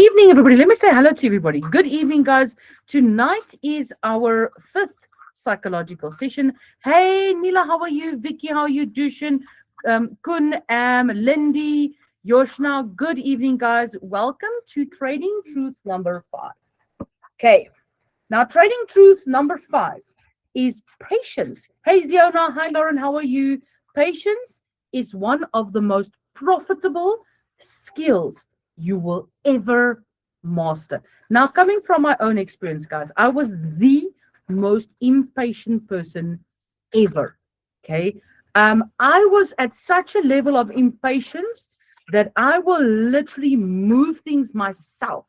Evening, everybody. Let me say hello to everybody. Good evening, guys. Tonight is our fifth psychological session. Hey, Nila, how are you? Vicky, how are you? Dushan, Kun, Lindy, Yoshna. Good evening, guys. Welcome to Trading Truth number 5. Okay. Now, Trading Truth number 5 is patience. Hey, Ziona. Hi, Lauren. How are you? Patience is one of the most profitable skills you will ever master. Now, coming from my own experience, guys, I was the most impatient person ever. Okay. I was at such a level of impatience that I will literally move things myself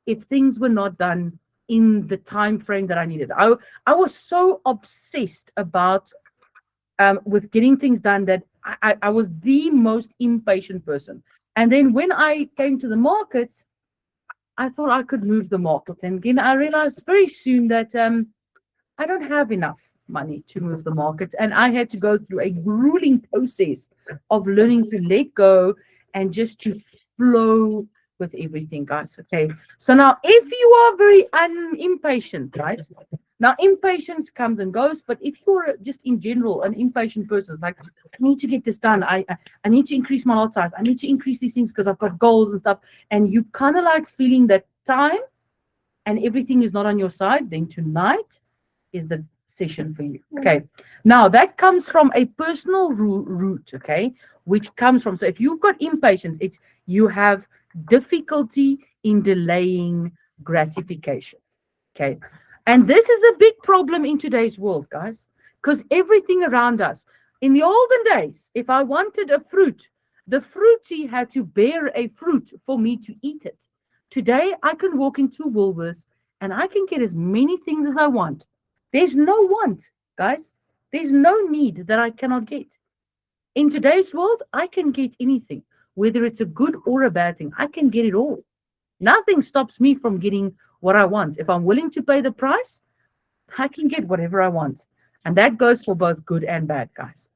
if things were not done in the time frame that I needed. I was so obsessed about with getting things done that I was the most impatient person. And then when I came to the markets, I thought I could move the markets. And again, I realized very soon that I don't have enough money to move the markets. And I had to go through a grueling process of learning to let go and just to flow with everything, guys. Okay. So now, if you are very impatient, right? Now, impatience comes and goes, but if you're just in general an impatient person, like, I need to get this done. I need to increase my lot size. I need to increase these things because I've got goals and stuff. And you kind of like feeling that time and everything is not on your side, then tonight is the session for you. Okay. Now, that comes from a personal root, okay, which comes from, so if you've got impatience, it's you have difficulty in delaying gratification. Okay. And this is a big problem in today's world, guys, because everything around us, in the olden days, if I wanted a fruit, the fruity had to bear a fruit for me to eat it. Today, I can walk into Woolworths and I can get as many things as I want. There's no want, guys. There's no need that I cannot get. In today's world, I can get anything, whether it's a good or a bad thing. I can get it all. Nothing stops me from getting what I want. If I'm willing to pay the price, I can get whatever I want. And that goes for both good and bad, guys.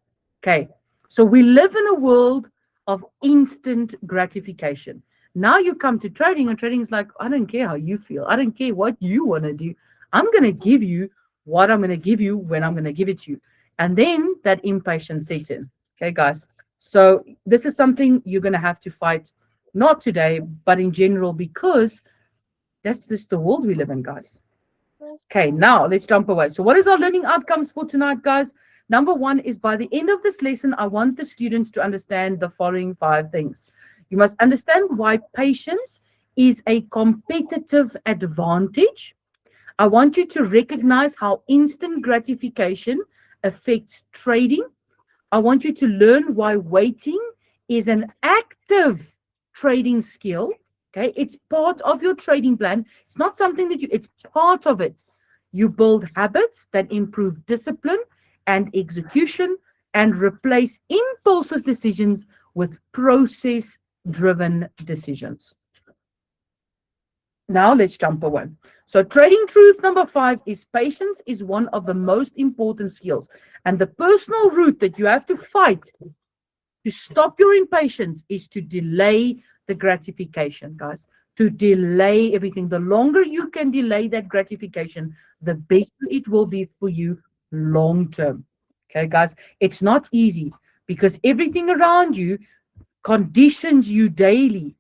Okay. So we live in a world of instant gratification. Now you come to trading, and trading is like, I don't care how you feel. I don't care what you want to do. I'm going to give you what I'm going to give you when I'm going to give it to you. And then that impatience sets in. Okay, guys. So this is something you're going to have to fight, not today, but in general, because that's just the world we live in, guys. Okay, now let's jump away. So what is our learning outcomes for tonight, guys? Number 1 is, by the end of this lesson, I want the students to understand the following 5 things. You must understand why patience is a competitive advantage. I want you to recognize how instant gratification affects trading. I want you to learn why waiting is an active trading skill. Okay, it's part of your trading plan. It's not something that it's part of it. You build habits that improve discipline and execution and replace impulsive decisions with process-driven decisions. Now let's jump away. So trading truth number 5 is patience is one of the most important skills. And the personal route that you have to fight to stop your impatience is to delay the gratification, guys. To delay everything. The longer you can delay that gratification, the better it will be for you long term. Okay, guys? It's not easy because everything around you conditions you daily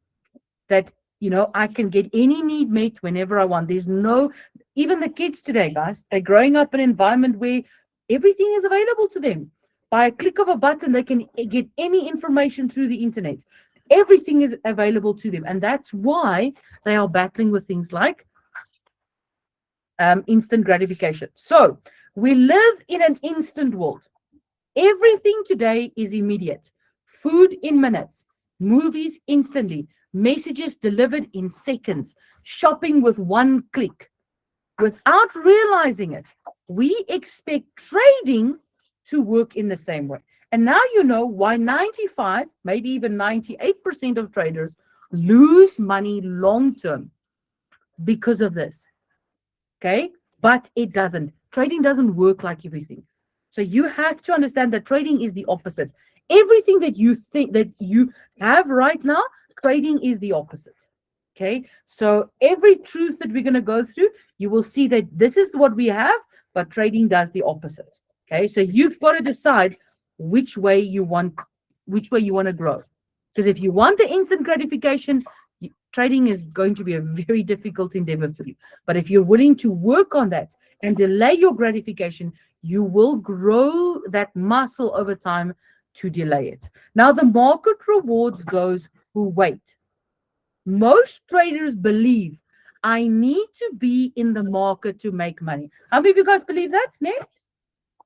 that, you know, I can get any need met whenever I want. There's no, even the kids today, guys, they're growing up in an environment where everything is available to them. By a click of a button, they can get any information through the internet. Everything is available to them. And that's why they are battling with things like instant gratification. So we live in an instant world. Everything today is immediate. Food in minutes, movies instantly, messages delivered in seconds, shopping with one click. Without realizing it, we expect trading to work in the same way. And now you know why 95, maybe even 98% of traders lose money long term because of this. Okay? But it doesn't. Trading doesn't work like everything. So you have to understand that trading is the opposite. Everything that you think that you have right now, trading is the opposite. Okay, so every truth that we're going to go through, you will see that this is what we have, but trading does the opposite. Okay, so you've got to decide which way you want to grow. Because if you want the instant gratification, trading is going to be a very difficult endeavor for you. But if you're willing to work on that and delay your gratification, you will grow that muscle over time to delay it. Now, the market rewards those who wait. Most traders believe I need to be in the market to make money. How many of you guys believe that? Ne?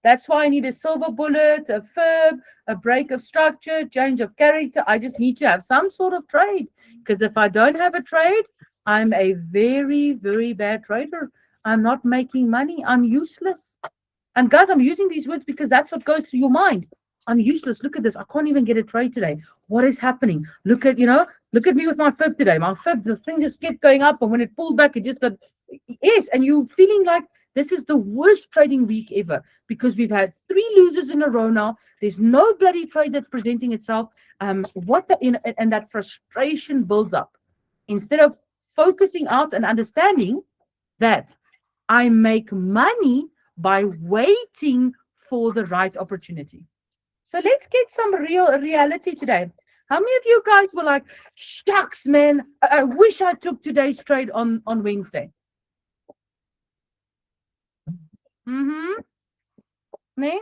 That's why I need a silver bullet, a fib, a break of structure, change of character. I just need to have some sort of trade. Because if I don't have a trade, I'm a very, very bad trader. I'm not making money. I'm useless. And guys, I'm using these words because that's what goes through your mind. I'm useless. Look at this. I can't even get a trade today. What is happening? Look at me with my fib today. My fib, the thing just kept going up. And when it pulled back, it just said, yes. And you're feeling like this is the worst trading week ever because we've had 3 losers in a row now. There's no bloody trade that's presenting itself. And that frustration builds up. Instead of focusing out and understanding that I make money by waiting for the right opportunity. So let's get some real reality today. How many of you guys were like, shucks, man, I wish I took today's trade on Wednesday? Me?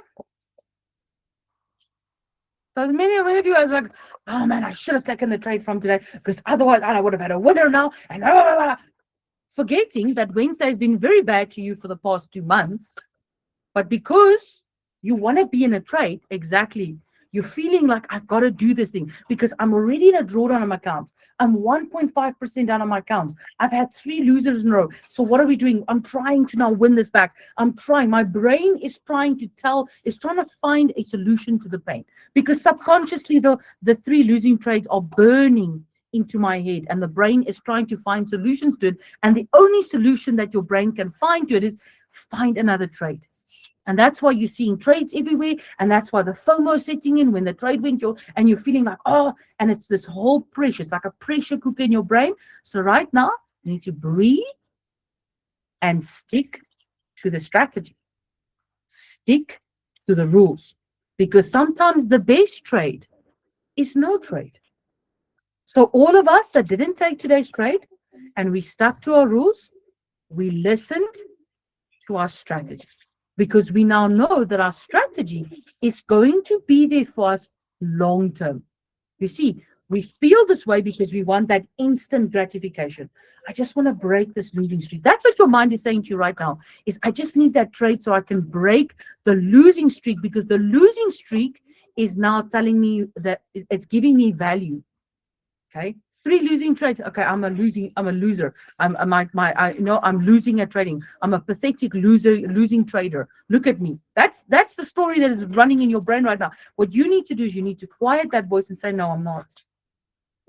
So many of you guys are like, oh man, I should have taken the trade from today because otherwise I would have had a winner now. And forgetting that Wednesday has been very bad to you for the past 2 months. But because you want to be in a trade, exactly, you're feeling like I've got to do this thing because I'm already in a drawdown on my account. I'm 1.5% down on my account. I've had 3 losers in a row. So what are we doing? I'm trying to now win this back. I'm trying. My brain is trying to find a solution to the pain because subconsciously the 3 losing trades are burning into my head and the brain is trying to find solutions to it. And the only solution that your brain can find to it is find another trade. And that's why you're seeing trades everywhere. And that's why the FOMO is setting in when the trade went, and you're feeling like, oh, and it's this whole pressure. It's like a pressure cooker in your brain. So right now, you need to breathe and stick to the strategy. Stick to the rules. Because sometimes the best trade is no trade. So all of us that didn't take today's trade and we stuck to our rules, we listened to our strategy. Because we now know that our strategy is going to be there for us long term. You see, we feel this way because we want that instant gratification. I just want to break this losing streak. That's what your mind is saying to you right now, is I just need that trade so I can break the losing streak because the losing streak is now telling me that it's giving me value. Okay. 3 losing trades. Okay, I'm a loser. I'm losing at trading. I'm a pathetic losing trader. Look at me. That's the story that is running in your brain right now. What you need to do is you need to quiet that voice and say, no, I'm not.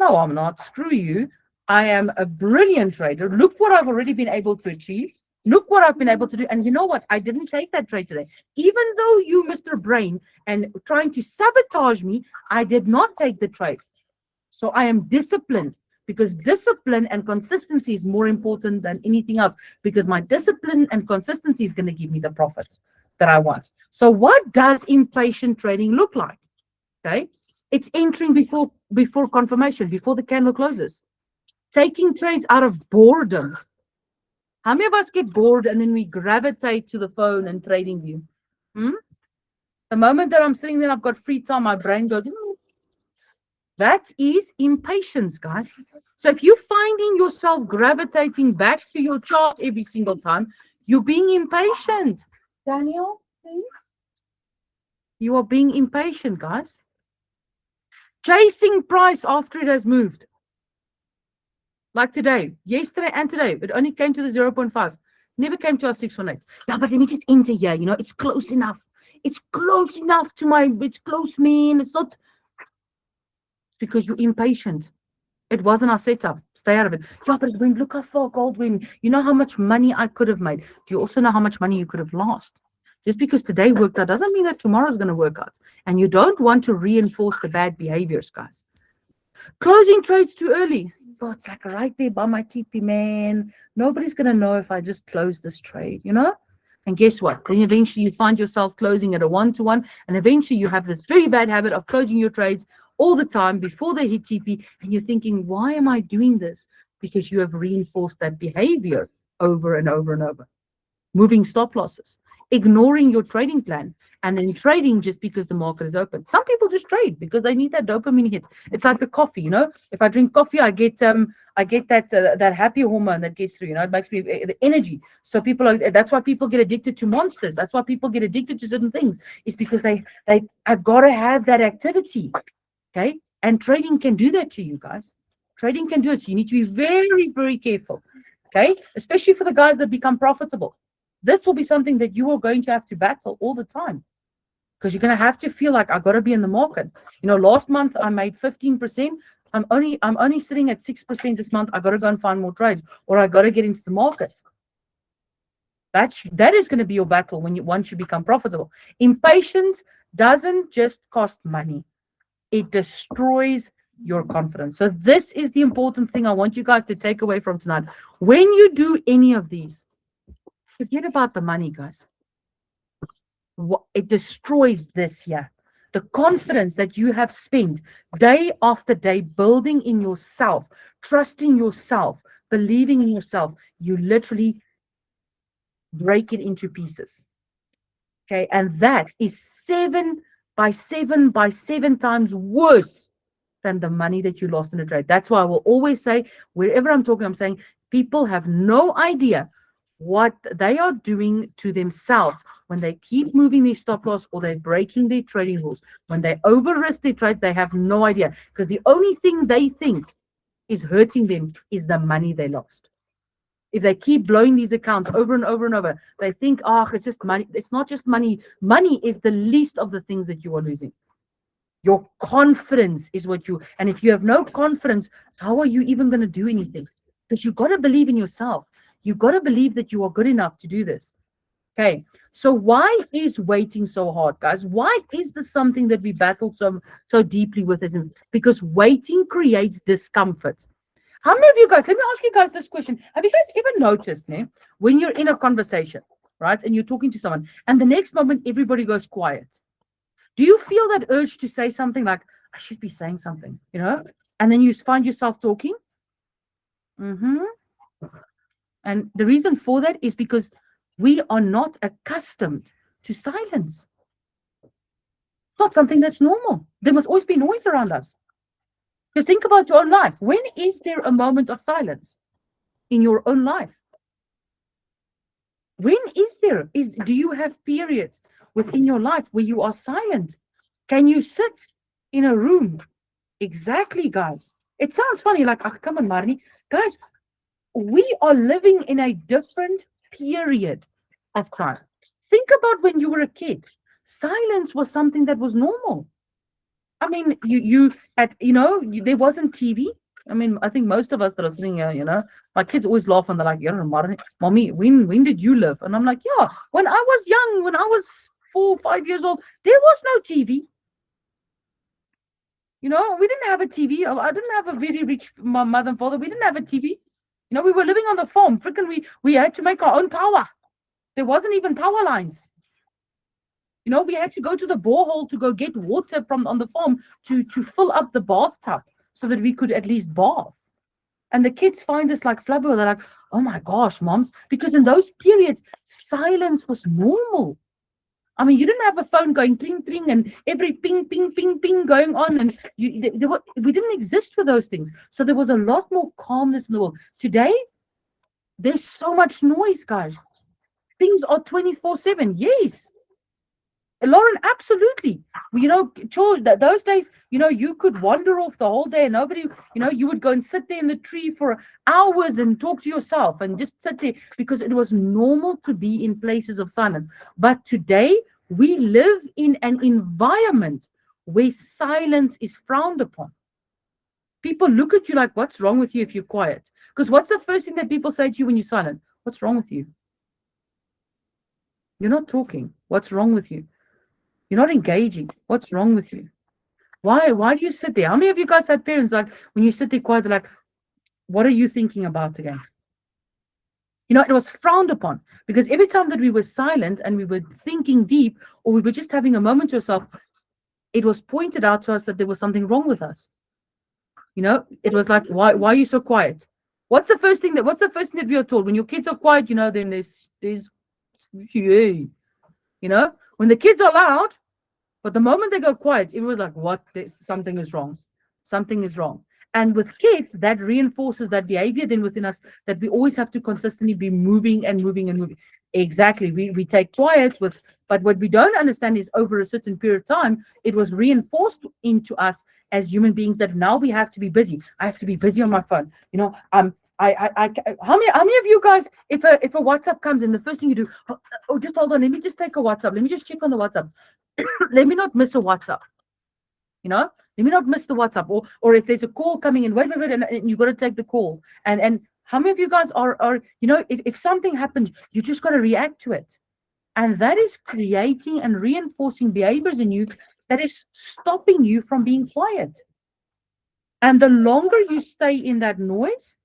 No, I'm not. Screw you. I am a brilliant trader. Look what I've already been able to achieve. Look what I've been able to do. And you know what? I didn't take that trade today. Even though you, Mr. Brain, and trying to sabotage me, I did not take the trade. So I am disciplined because discipline and consistency is more important than anything else because my discipline and consistency is going to give me the profits that I want. So what does impatient trading look like? Okay. It's entering before confirmation, before the candle closes. Taking trades out of boredom. How many of us get bored and then we gravitate to the phone and trading view? The moment that I'm sitting there, I've got free time, my brain goes, that is impatience, guys. So if you're finding yourself gravitating back to your chart every single time, you're being impatient. Daniel, please. You are being impatient, guys. Chasing price after it has moved. Like today, yesterday and today, it only came to the 0.5. Never came to our 618. Yeah, but let me just enter here. It's close enough. It's close enough to it's close, man. It's not. Because you're impatient. It wasn't our setup. Stay out of it. Yeah, but look how far gold went. You know how much money I could have made. Do you also know how much money you could have lost? Just because today worked out doesn't mean that tomorrow is going to work out. And you don't want to reinforce the bad behaviors, guys. Closing trades too early. oh, it's like right there by my TP, man. Nobody's going to know if I just close this trade, you know? And guess what? Then eventually you find yourself closing at a 1-to-1, and eventually you have this very bad habit of closing your trades all the time before they hit TP, and you're thinking, why am I doing this? Because you have reinforced that behavior over and over and over. Moving stop losses, ignoring your trading plan, and then trading just because the market is open. Some people just trade because they need that dopamine hit. It's like the coffee, you know. If I drink coffee, I get that happy hormone that gets through. You know, it makes me the energy. So that's why people get addicted to monsters. That's why people get addicted to certain things. It's because I gotta have that activity. Okay, and trading can do that to you guys. Trading can do it. So you need to be very, very careful. Okay, especially for the guys that become profitable. This will be something that you are going to have to battle all the time, because you're going to have to feel like I got to be in the market. You know, last month I made 15%. I'm only sitting at 6% this month. I got to go and find more trades, or I got to get into the market. That is going to be your battle once you become profitable. Impatience doesn't just cost money; it destroys your confidence. So this is the important thing I want you guys to take away from tonight. When you do any of these, forget about the money, guys. It destroys this here. The confidence that you have spent day after day building in yourself, trusting yourself, believing in yourself, you literally break it into pieces. Okay, and that is 7 by 7 by 7 times worse than the money that you lost in a trade. That's why I will always say, wherever I'm talking, I'm saying people have no idea what they are doing to themselves when they keep moving their stop loss or they're breaking their trading rules. When they over risk their trades, they have no idea, because the only thing they think is hurting them is the money they lost. If they keep blowing these accounts over and over and over, they think, oh, it's just money. It's not just money. Money is the least of the things that you are losing. Your confidence is and if you have no confidence, how are you even going to do anything? Because you've got to believe in yourself. You've got to believe that you are good enough to do this. Okay, so why is waiting so hard, guys? Why is this something that we battle so deeply with? Because waiting creates discomfort. How many of you guys, let me ask you guys this question. Have you guys ever noticed, when you're in a conversation, right, and you're talking to someone, and the next moment everybody goes quiet? Do you feel that urge to say something like, I should be saying something, and then you find yourself talking? And the reason for that is because we are not accustomed to silence. It's not something that's normal. There must always be noise around us. Just think about your own life. When is there a moment of silence in your own life? When is there? Do you have periods within your life where you are silent? Can you sit in a room? Exactly, guys. It sounds funny, like, oh, come on, Marnie. Guys, we are living in a different period of time. Think about when you were a kid. Silence was something that was normal. I mean, there wasn't TV. I mean, I think most of us that are sitting here, my kids always laugh and they're like, Mommy, when did you live? And I'm like, yeah, when I was young, when I was 4 or 5 years old, there was no TV. We didn't have a TV. I didn't have a very rich mother and father. We didn't have a TV. We were living on the farm. Freaking, we had to make our own power. There wasn't even power lines. We had to go to the borehole to go get water on the farm to fill up the bathtub so that we could at least bath. And the kids find this like flabber. They're like, oh my gosh, moms. Because in those periods, silence was normal. I mean, you didn't have a phone going tring, tring, and every ping, ping, ping, ping going on. And we didn't exist for those things. So there was a lot more calmness in the world. Today, there's so much noise, guys. Things are 24/7. Yes. Lauren, absolutely. Those days, you could wander off the whole day and nobody, you would go and sit there in the tree for hours and talk to yourself and just sit there because it was normal to be in places of silence. But today, we live in an environment where silence is frowned upon. People look at you like, what's wrong with you if you're quiet? Because what's the first thing that people say to you when you're silent? What's wrong with you? You're not talking. What's wrong with you? You're not engaging. What's wrong with you? Why do you sit there? How many of you guys had parents like when you sit there quiet, they're like, what are you thinking about again? You know, it was frowned upon because every time that we were silent and we were thinking deep, or we were just having a moment to ourselves, it was pointed out to us that there was something wrong with us. You know, it was like, why are you so quiet? What's the first thing that we are told when your kids are quiet? You know, then there's you know, when the kids are loud, but the moment they go quiet, it was like, what? Something is wrong. Something is wrong. And with kids, that reinforces that behavior then within us, that we always have to consistently be moving and moving and moving. Exactly. We take quiet with, but what we don't understand is over a certain period of time, it was reinforced into us as human beings that now we have to be busy. I have to be busy on my phone. You know, how many of you guys, if a WhatsApp comes in, the first thing you do, oh, just hold on, let me just take a WhatsApp. Let me just check on the WhatsApp. Let me not miss a WhatsApp. You know, let me not miss the WhatsApp, or if there's a call coming in, wait, and you got to take the call. And how many of you guys are you know, if something happens, you just got to react to it, and that is creating and reinforcing behaviors in you that is stopping you from being quiet. And the longer you stay in that noise,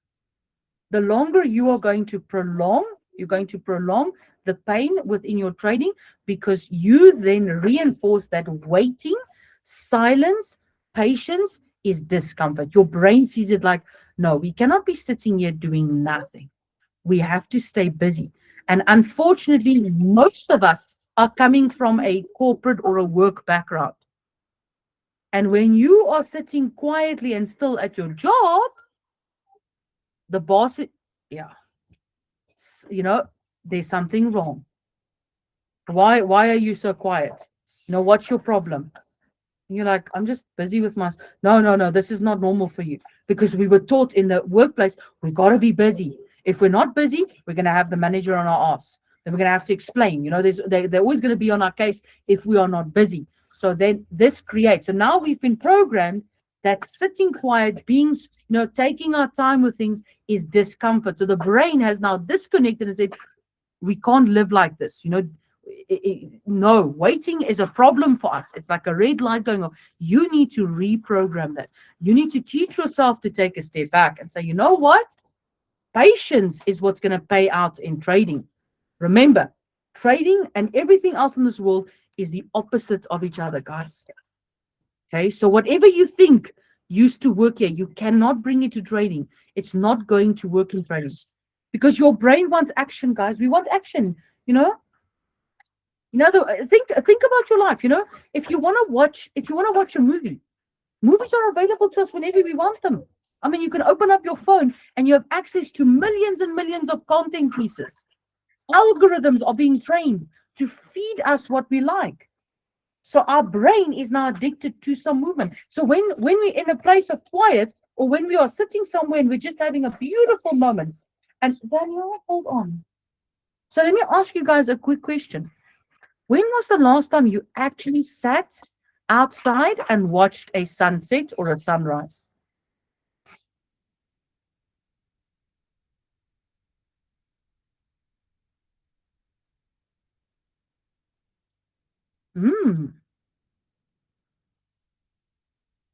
the longer you are going to prolong. You're going to prolong the pain within your trading, because you then reinforce that waiting, silence, patience is discomfort. Your brain sees it like, no, we cannot be sitting here doing nothing. We have to stay busy. And unfortunately, most of us are coming from a corporate or a work background. And when you are sitting quietly and still at your job, the boss, yeah, you know, there's something wrong. Why are you so quiet? You know, what's your problem? And you're like, I'm just busy with my, no, this is not normal for you. Because we were taught in the workplace, we got to be busy. If we're not busy, we're going to have the manager on our ass. Then we're going to have to explain, you know, they're always going to be on our case if we are not busy. So then this creates, so now we've been programmed that sitting quiet, being, you know, taking our time with things is discomfort. So the brain has now disconnected and said, we can't live like this. You know, no, waiting is a problem for us. It's like a red light going on. You need to reprogram that. You need to teach yourself to take a step back and say, you know what? Patience is what's going to pay out in trading. Remember, trading and everything else in this world is the opposite of each other, guys. Okay, so whatever you think used to work here, you cannot bring it to trading. It's not going to work in trading because your brain wants action, guys. We want action, you know. Think about your life. You know, if you want to watch a movie, movies are available to us whenever we want them. I mean, you can open up your phone and you have access to millions and millions of content pieces. Algorithms are being trained to feed us what we like. So our brain is now addicted to some movement. So when we're in a place of quiet, or when we are sitting somewhere and we're just having a beautiful moment, and Daniel, hold on. So let me ask you guys a quick question. When was the last time you actually sat outside and watched a sunset or a sunrise?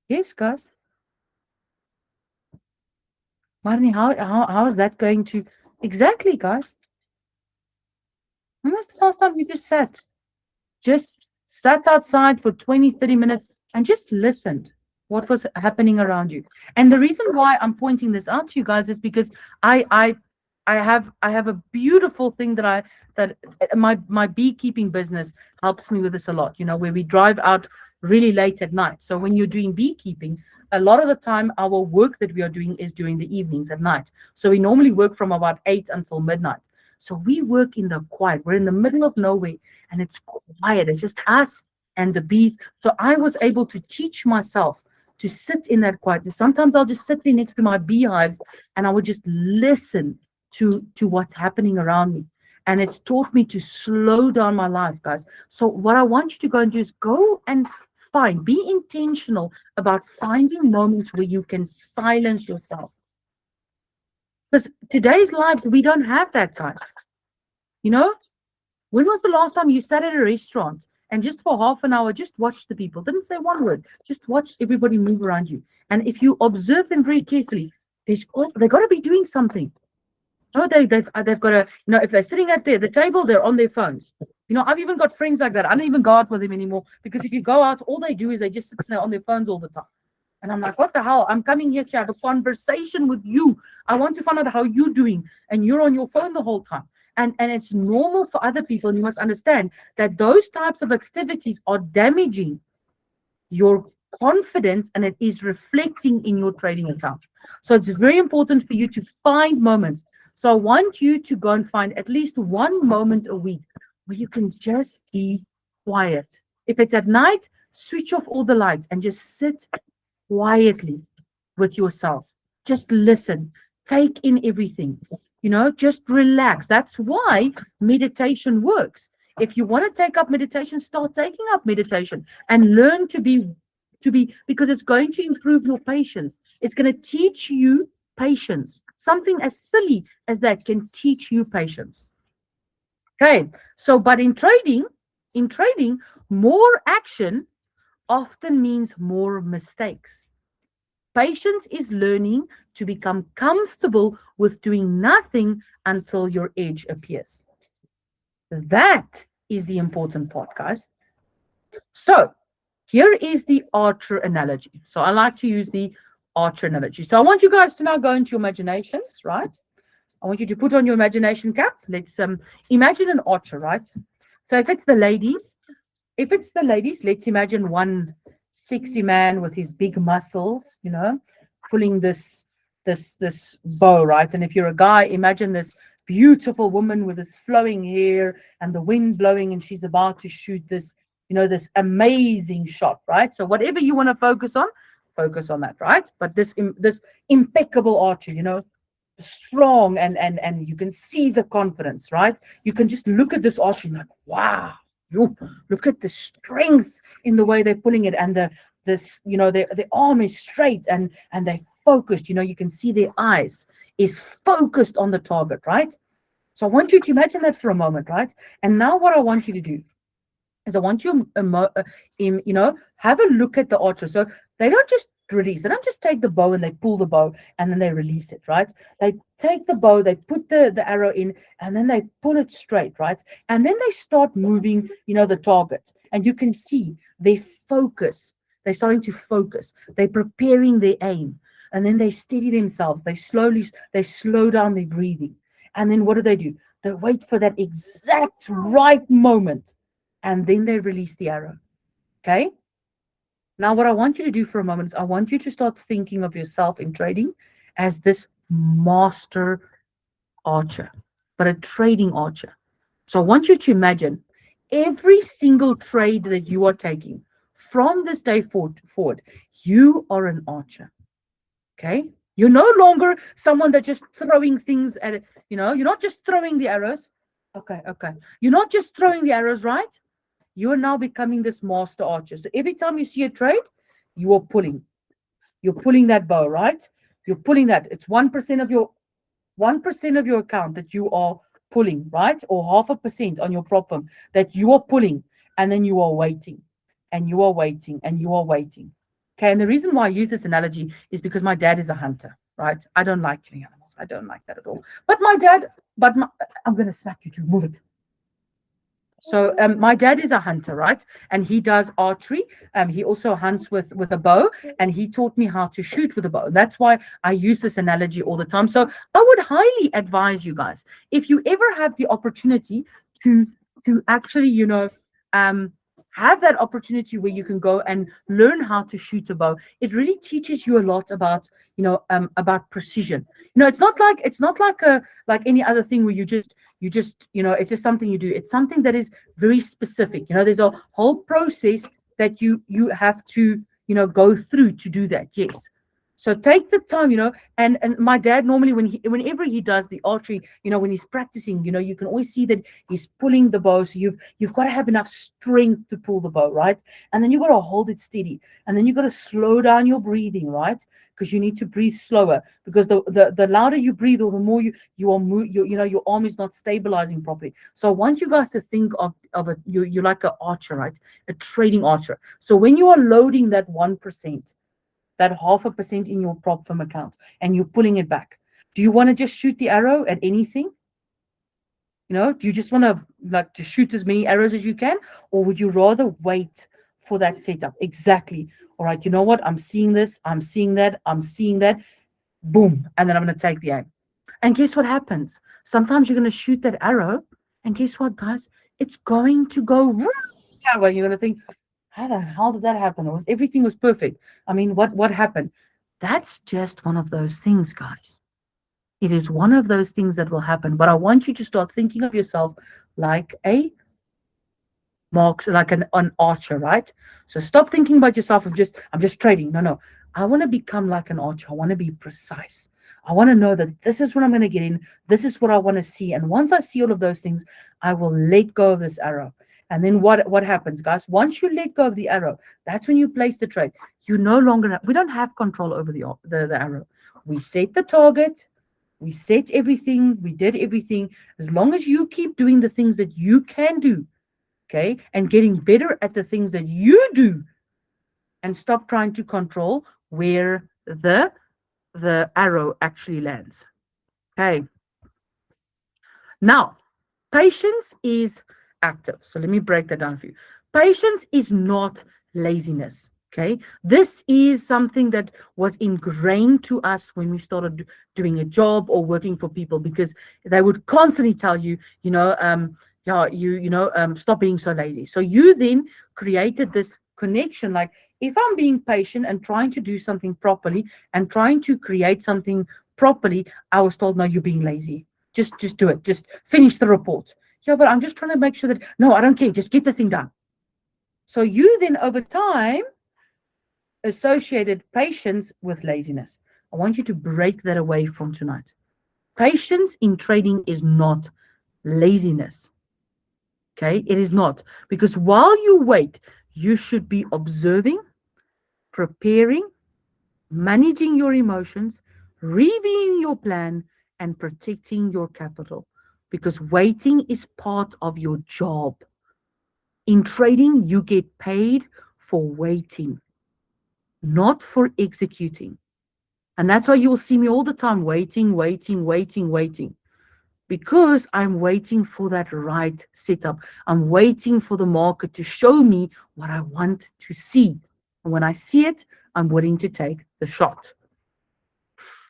Yes, guys. Marnie, how is that going to exactly, guys? When was the last time you just sat outside for 20, 30 minutes and just listened what was happening around you? And the reason why I'm pointing this out to you guys is because I have a beautiful thing that my beekeeping business helps me with this a lot, you know, where we drive out really late at night. So when you're doing beekeeping, a lot of the time our work that we are doing is during the evenings at night. So we normally work from about 8 until midnight. So we work in the quiet. We're in the middle of nowhere and it's quiet. It's just us and the bees. So I was able to teach myself to sit in that quietness. Sometimes I'll just sit there next to my beehives and I would just listen to what's happening around me. And it's taught me to slow down my life, guys. So what I want you to go and do is go and be intentional about finding moments where you can silence yourself. Because today's lives, we don't have that, guys. You know, when was the last time you sat at a restaurant and just for half an hour, just watched the people, didn't say one word, just watch everybody move around you. And if you observe them very carefully, They got to be doing something. No, they've got to, if they're sitting at the table, they're on their phones. I've even got friends like that. I don't even go out with them anymore, because if you go out, all they do is they just sit there on their phones all the time. And I'm like, what the hell? I'm coming here to have a conversation with you. I want to find out how you're doing, and you're on your phone the whole time. And it's normal for other people. And you must understand that those types of activities are damaging your confidence, and it is reflecting in your trading account. So it's very important for you to find moments. So I want you to go and find at least one moment a week where you can just be quiet. If it's at night, switch off all the lights and just sit quietly with yourself. Just listen, take in everything, just relax. That's why meditation works. If you want to take up meditation, start taking up meditation and learn to be, because it's going to improve your patience. It's going to teach you patience. Something as silly as that can teach you patience. Okay, so but in trading, more action often means more mistakes. Patience is learning to become comfortable with doing nothing until your edge appears. That is the important part, guys. So here is the archer analogy. So I like to use the archer analogy. So I want you guys to now go into your imaginations, right? I want you to put on your imagination cap. Let's imagine an archer, right? So if it's the ladies, let's imagine one sexy man with his big muscles, pulling this bow, right? And if you're a guy, imagine this beautiful woman with this flowing hair and the wind blowing, and she's about to shoot this, this amazing shot, right? So whatever you want to focus on that, right? But this impeccable archer, strong, and you can see the confidence, right? You can just look at this archer and like, wow, look at the strength in the way they're pulling it, and their arm is straight and they're focused. You can see their eyes is focused on the target, right? So I want you to imagine that for a moment, right? And now what I want you to do is I want you have a look at the archer. So they don't just release. They don't just take the bow and they pull the bow and then they release it, right? They take the bow, they put the arrow in, and then they pull it straight, right? And then they start moving, the target. And you can see they focus. They're starting to focus. They're preparing their aim. And then they steady themselves. They slow down their breathing. And then what do? They wait for that exact right moment. And then they release the arrow. Okay? Now, what I want you to do for a moment is I want you to start thinking of yourself in trading as this master archer, but a trading archer. So I want you to imagine every single trade that you are taking from this day forward, you are an archer. Okay? You're no longer someone that's just throwing things at it. You're not just throwing the arrows. Okay. You're not just throwing the arrows, right? You are now becoming this master archer. So every time you see a trade, you are pulling. You're pulling that bow, right? You're pulling that. It's 1% of your account that you are pulling, right? Or 0.5% on your prop firm that you are pulling, and then you are waiting, and you are waiting, and you are waiting. Okay, and the reason why I use this analogy is because my dad is a hunter, right? I don't like killing animals. I don't like that at all. But I'm going to smack you too. Move it. So my dad is a hunter, right? And he does archery. He also hunts with a bow, and he taught me how to shoot with a bow. That's why I use this analogy all the time. So I would highly advise you guys, if you ever have the opportunity to actually, have that opportunity where you can go and learn how to shoot a bow. It really teaches you a lot about, about precision. It's not like any other thing where you just, it's just something you do. It's something that is very specific. There's a whole process that you have to, go through to do that. Yes. So take the time, and my dad normally, whenever he does the archery, when he's practicing, you can always see that he's pulling the bow. So you've got to have enough strength to pull the bow, right? And then you've got to hold it steady, and then you've got to slow down your breathing, right? Because you need to breathe slower, because the louder you breathe, or the more your arm is not stabilizing properly. So I want you guys to think of you're like an archer, right? A trading archer. So when you are loading that 1%, that 0.5% in your prop firm account and you're pulling it back. Do you want to just shoot the arrow at anything? Do you just want to like to shoot as many arrows as you can, or would you rather wait for that setup? Exactly. All right, you know what? I'm seeing this, I'm seeing that, I'm seeing that. Boom. And then I'm going to take the aim. And guess what happens? Sometimes you're going to shoot that arrow, and guess what, guys? It's going to go that way. You're going to think, how the hell did that happen? Everything was perfect. I mean, what happened? That's just one of those things, guys. It is one of those things that will happen. But I want you to start thinking of yourself like a like an archer, right? So stop thinking about yourself of I'm just trading. No. I want to become like an archer. I want to be precise. I want to know that this is what I'm going to get in. This is what I want to see. And once I see all of those things, I will let go of this arrow. And then what happens, guys? Once you let go of the arrow, that's when you place the trade. You no longer we don't have control over the arrow. We set the target. We set everything. We did everything. As long as you keep doing the things that you can do, okay, and getting better at the things that you do, and stop trying to control where the arrow actually lands. Okay. Now, patience is active. So let me break that down for you. Patience is not laziness. Okay. This is something that was ingrained to us when we started doing a job or working for people, because they would constantly tell you, stop being so lazy. So you then created this connection, like, if I'm being patient and trying to do something properly and trying to create something properly, I was told, no, you're being lazy. Just do it. Just finish the report. Yeah, but I'm just trying to make sure that, no, I don't care. Just get the thing done. So you then over time associated patience with laziness. I want you to break that away from tonight. Patience in trading is not laziness. Okay, it is not. Because while you wait, you should be observing, preparing, managing your emotions, reviewing your plan, and protecting your capital. Because waiting is part of your job. In trading, you get paid for waiting, not for executing. And that's why you'll see me all the time waiting, because I'm waiting for that right setup. I'm waiting for the market to show me what I want to see. And when I see it, I'm willing to take the shot.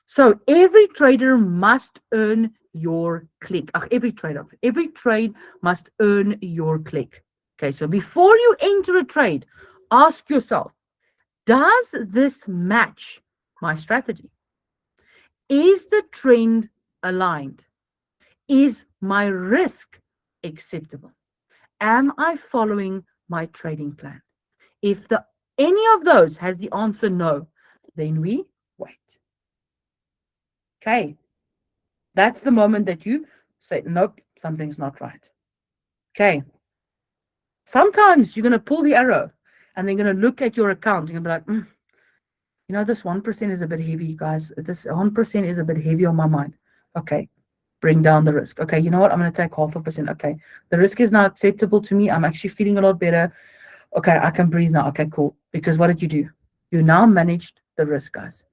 So every trader must earn your click. Every trade must earn your click. Okay, so before you enter a trade, ask yourself, does this match my strategy? Is the trend aligned? Is my risk acceptable? Am I following my trading plan? If any of those has the answer no, then we wait. Okay. That's the moment that you say, nope, something's not right. Okay. Sometimes you're going to pull the arrow and they're going to look at your account. You're going to be like, this 1% is a bit heavy, guys. This 1% is a bit heavy on my mind. Okay. Bring down the risk. Okay, you know what? I'm going to take 0.5%. Okay, the risk is now acceptable to me. I'm actually feeling a lot better. Okay, I can breathe now. Okay, cool. Because what did you do? You now managed the risk, guys.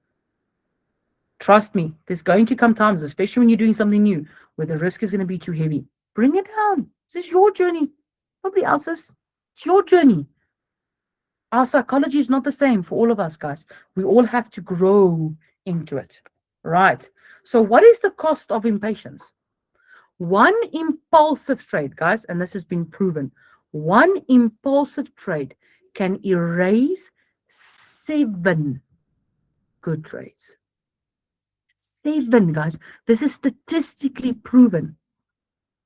Trust me, there's going to come times, especially when you're doing something new, where the risk is going to be too heavy. Bring it down. This is your journey. Nobody else's. It's your journey. Our psychology is not the same for all of us, guys. We all have to grow into it. Right. So what is the cost of impatience? One impulsive trade, guys, and this has been proven, one impulsive trade can erase 7 good trades. 7, guys. This is statistically proven.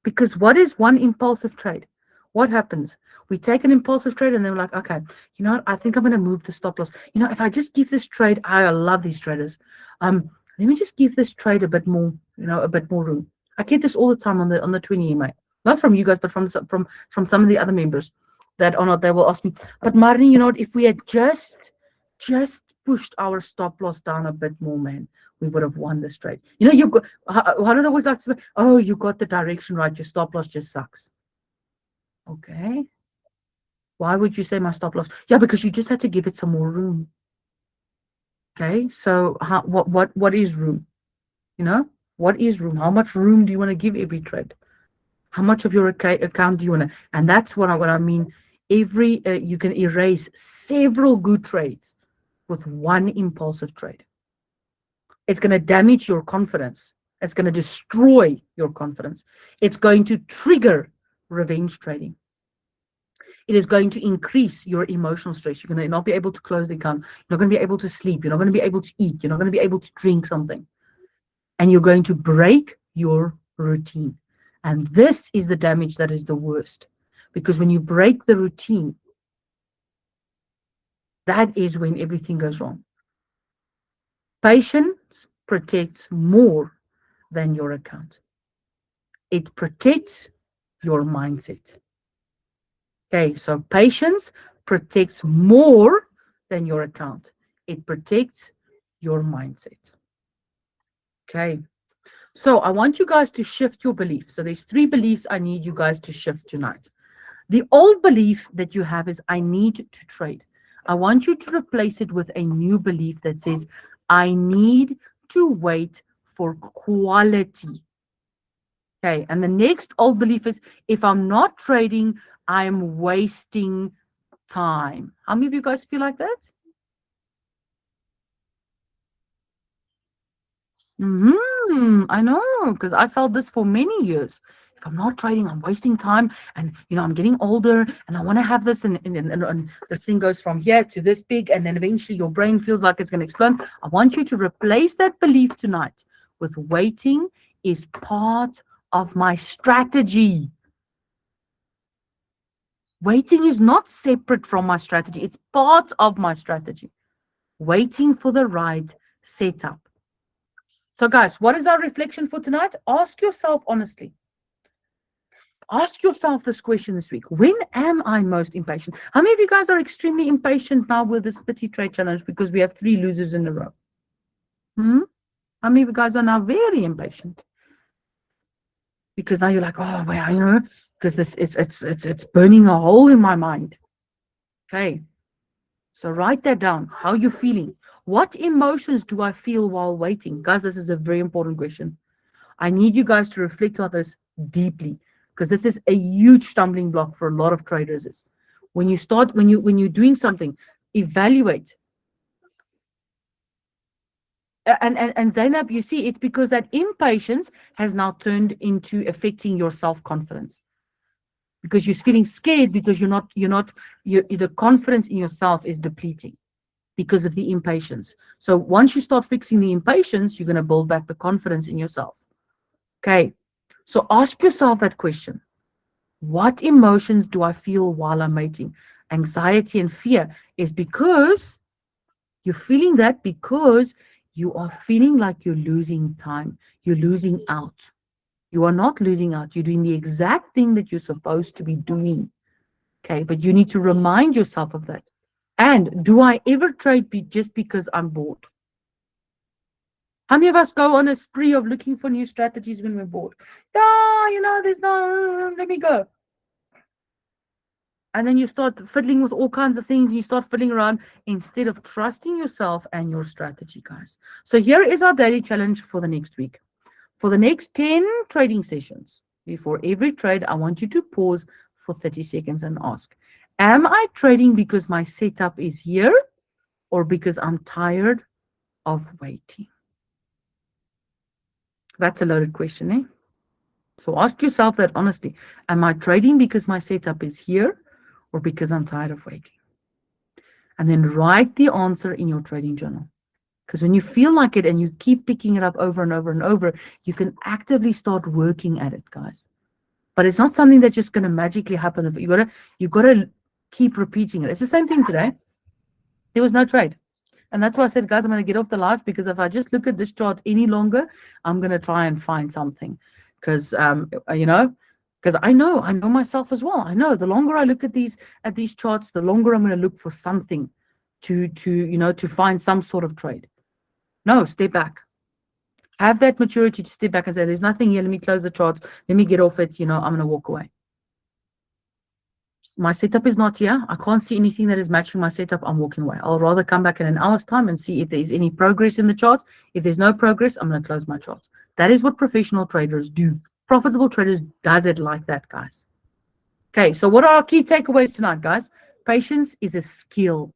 Because what is one impulsive trade? What happens? We take an impulsive trade and then we're like, okay, you know what? I think I'm going to move the stop loss. If I just give this trade, I love these traders. Let me just give this trade a bit more, a bit more room. I get this all the time on the 20 EMA. Not from you guys, but from some of the other members that are not. They will ask me, but Marnie, if we had just pushed our stop loss down a bit more, man, we would have won this trade. You got, how do they always like to say, oh, you got the direction right, your stop loss just sucks. Okay. Why would you say my stop loss? Yeah, because you just had to give it some more room. Okay, so what is room? You know, what is room? How much room do you want to give every trade? How much of your account do you want to? And that's what I mean. Every you can erase several good trades with one impulsive trade. It's going to damage your confidence. It's going to destroy your confidence. It's going to trigger revenge trading. It is going to increase your emotional stress. You're going to not be able to close the account. You're not going to be able to sleep. You're not going to be able to eat. You're not going to be able to drink something. And you're going to break your routine. And this is the damage that is the worst. Because when you break the routine, that is when everything goes wrong. Patience protects more than your account. It protects your mindset. Okay, so patience protects more than your account. It protects your mindset. Okay, so I want you guys to shift your belief. So there's 3 beliefs I need you guys to shift tonight. The old belief that you have is I need to trade. I want you to replace it with a new belief that says I need to wait for quality. Okay, and the next old belief is if I'm not trading, I'm wasting time. How many of you guys feel like that? I know, because I felt this for many years. If I'm not trading, I'm wasting time, and I'm getting older, and I want to have this, and this thing goes from here to this big, and then eventually your brain feels like it's going to explode. I want you to replace that belief tonight with waiting is part of my strategy. Waiting is not separate from my strategy. It's part of my strategy. Waiting for the right setup. So guys, what is our reflection for tonight? Ask yourself honestly. Ask yourself this question this week. When am I most impatient? How many of you guys are extremely impatient now with this 30 trade challenge because we have 3 losers in a row? How many of you guys are now very impatient? Because now you're like, oh, well, because this it's burning a hole in my mind. Okay. So write that down. How are you feeling? What emotions do I feel while waiting? Guys, this is a very important question. I need you guys to reflect on this deeply because this is a huge stumbling block for a lot of traders. Is when you're doing something, evaluate. And Zainab, you see, it's because that impatience has now turned into affecting your self-confidence. Because you're feeling scared because the confidence in yourself is depleting because of the impatience. So once you start fixing the impatience, you're going to build back the confidence in yourself. Okay. So ask yourself that question. What emotions do I feel while I'm waiting? Anxiety and fear is because you're feeling that because you are feeling like you're losing time. You're losing out. You are not losing out. You're doing the exact thing that you're supposed to be doing. Okay, but you need to remind yourself of that. And do I ever trade just because I'm bored? How many of us go on a spree of looking for new strategies when we're bored? Yeah, there's no, let me go. And then you start fiddling with all kinds of things. You start fiddling around instead of trusting yourself and your strategy, guys. So here is our daily challenge for the next week. For the next 10 trading sessions, before every trade, I want you to pause for 30 seconds and ask, am I trading because my setup is here or because I'm tired of waiting? That's a loaded question, eh? So ask yourself that honestly. Am I trading because my setup is here or because I'm tired of waiting? And then write the answer in your trading journal. Because when you feel like it and you keep picking it up over and over and over, you can actively start working at it, guys. But it's not something that's just going to magically happen. You gotta keep repeating it. It's the same thing today. There was no trade. And that's why I said, guys, I'm going to get off the live because if I just look at this chart any longer, I'm going to try and find something. Because, because I know myself as well. I know the longer I look at these charts, the longer I'm going to look for something to find some sort of trade. No, step back. Have that maturity to step back and say, there's nothing here. Let me close the charts. Let me get off it. I'm going to walk away. My setup is not here. I can't see anything that is matching my setup. I'm walking away. I'll rather come back in an hour's time and see if there is any progress in the chart. If there's no progress, I'm going to close my charts. That is what professional traders do. Profitable traders does it like that, guys. Okay, so what are our key takeaways tonight, guys? Patience is a skill.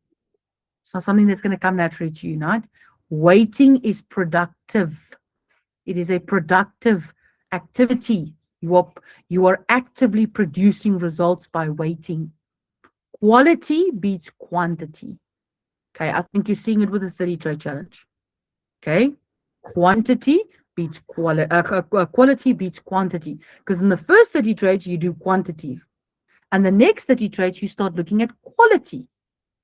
It's not something that's going to come naturally to you, right? Waiting is productive. It is a productive activity. You are actively producing results by waiting. Quality beats quantity. Okay, I think you're seeing it with the 30 trade challenge. Okay, quantity beats quality beats quantity. Because in the first 30 trades, you do quantity. And the next 30 trades, you start looking at quality.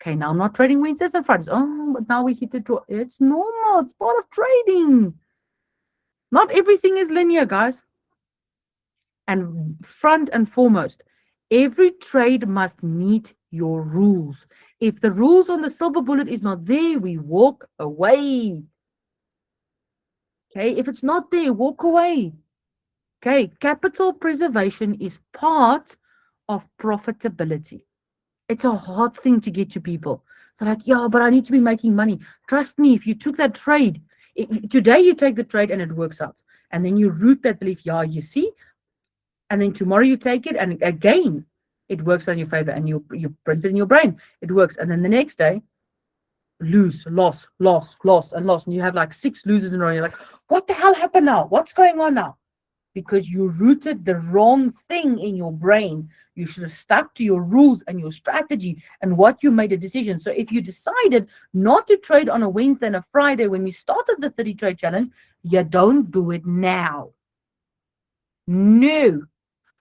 Okay, now I'm not trading Wednesdays and Fridays. Oh, but now we hit the draw. It's normal. It's part of trading. Not everything is linear, guys. And front and foremost, every trade must meet your rules. If the rules on the silver bullet is not there, we walk away. Okay, if it's not there, walk away. Okay, capital preservation is part of profitability. It's a hard thing to get to people. They're like, yeah, but I need to be making money. Trust me, if you took that trade, today you take the trade and it works out. And then you root that belief, yeah, you see, and then tomorrow you take it and again it works on your favor and you print it in your brain, it works, and then the next day loss, and you have like 6 losers in a row. You're like, what the hell happened now? What's going on now? Because you rooted the wrong thing in your brain. You should have stuck to your rules and your strategy and what you made a decision. So if you decided not to trade on a Wednesday and a Friday when we started the 30 trade challenge, you don't do it now. No.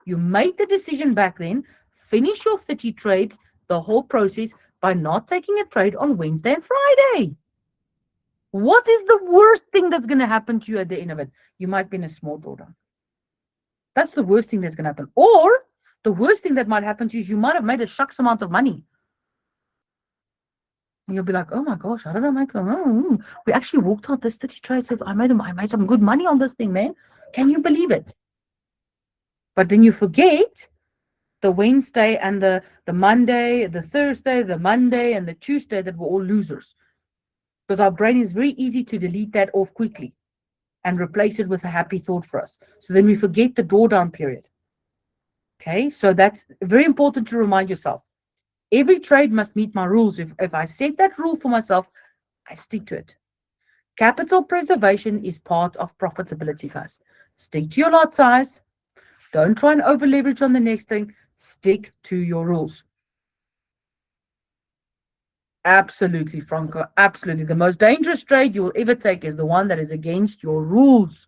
You made the decision back then, finish your 30 trades, the whole process, by not taking a trade on Wednesday and Friday. What is the worst thing that's going to happen to you at the end of it? You might be in a small drawdown. That's the worst thing that's going to happen. Or the worst thing that might happen to you is you might have made a shucks amount of money. And you'll be like, oh my gosh, how did I make we actually walked out this 30 trades. I made some good money on this thing, man. Can you believe it? But then you forget the Wednesday and the Monday, the Thursday, the Monday, and the Tuesday that were all losers. Because our brain is very easy to delete that off quickly and replace it with a happy thought for us. So then we forget the drawdown period. Okay, so that's very important to remind yourself. Every trade must meet my rules. If I set that rule for myself, I stick to it. Capital preservation is part of profitability, guys. Stick to your lot size. Don't try and over leverage on the next thing. Stick to your rules. Absolutely, Franco. Absolutely. The most dangerous trade you will ever take is the one that is against your rules.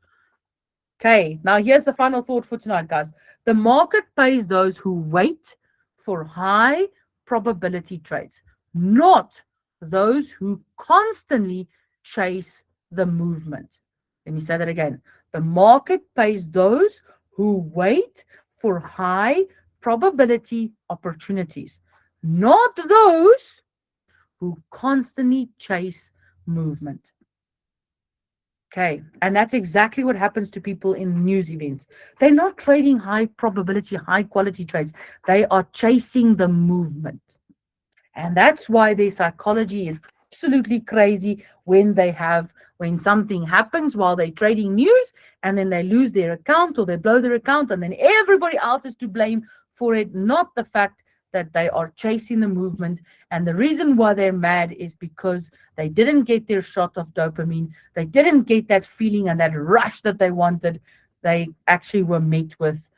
Okay, now here's the final thought for tonight, guys. The market pays those who wait for high probability trades, not those who constantly chase the movement. Let me say that again. The market pays those who wait for high probability opportunities, not those who constantly chase movement. Okay, and that's exactly what happens to people in news events. They're not trading high probability, high quality trades. They are chasing the movement. And that's why their psychology is absolutely crazy when something happens while they're trading news and then they lose their account or they blow their account and then everybody else is to blame for it, not the fact that they are chasing the movement. And the reason why they're mad is because they didn't get their shot of dopamine. They didn't get that feeling and that rush that they wanted. They actually were met with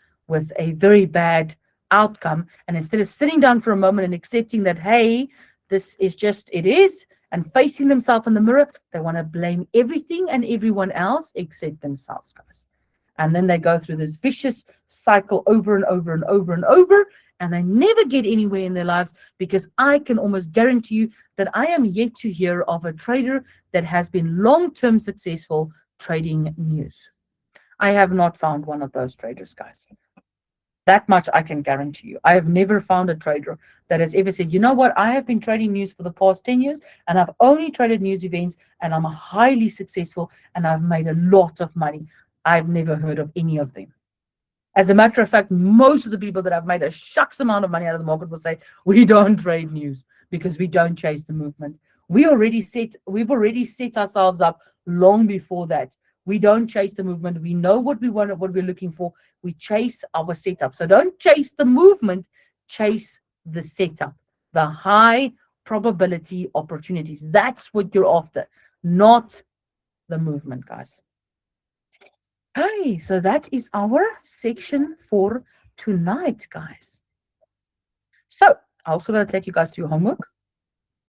a very bad outcome. And instead of sitting down for a moment and accepting that, hey, this is just, it is, and facing themselves in the mirror, they want to blame everything and everyone else except themselves, guys. And then they go through this vicious cycle over and over and over and over, and they never get anywhere in their lives, because I can almost guarantee you that I am yet to hear of a trader that has been long-term successful trading news. I have not found one of those traders, guys. That much I can guarantee you. I have never found a trader that has ever said, you know what, I have been trading news for the past 10 years and I've only traded news events and I'm highly successful and I've made a lot of money. I've never heard of any of them. As a matter of fact, most of the people that have made a shucks amount of money out of the market will say, we don't trade news because we don't chase the movement. We've already set ourselves up long before that. We don't chase the movement. We know what we want, what we're looking for. We chase our setup. So don't chase the movement, chase the setup, the high probability opportunities. That's what you're after, not the movement, guys. Okay, so that is our section for tonight, guys. So I also got to take you guys through homework.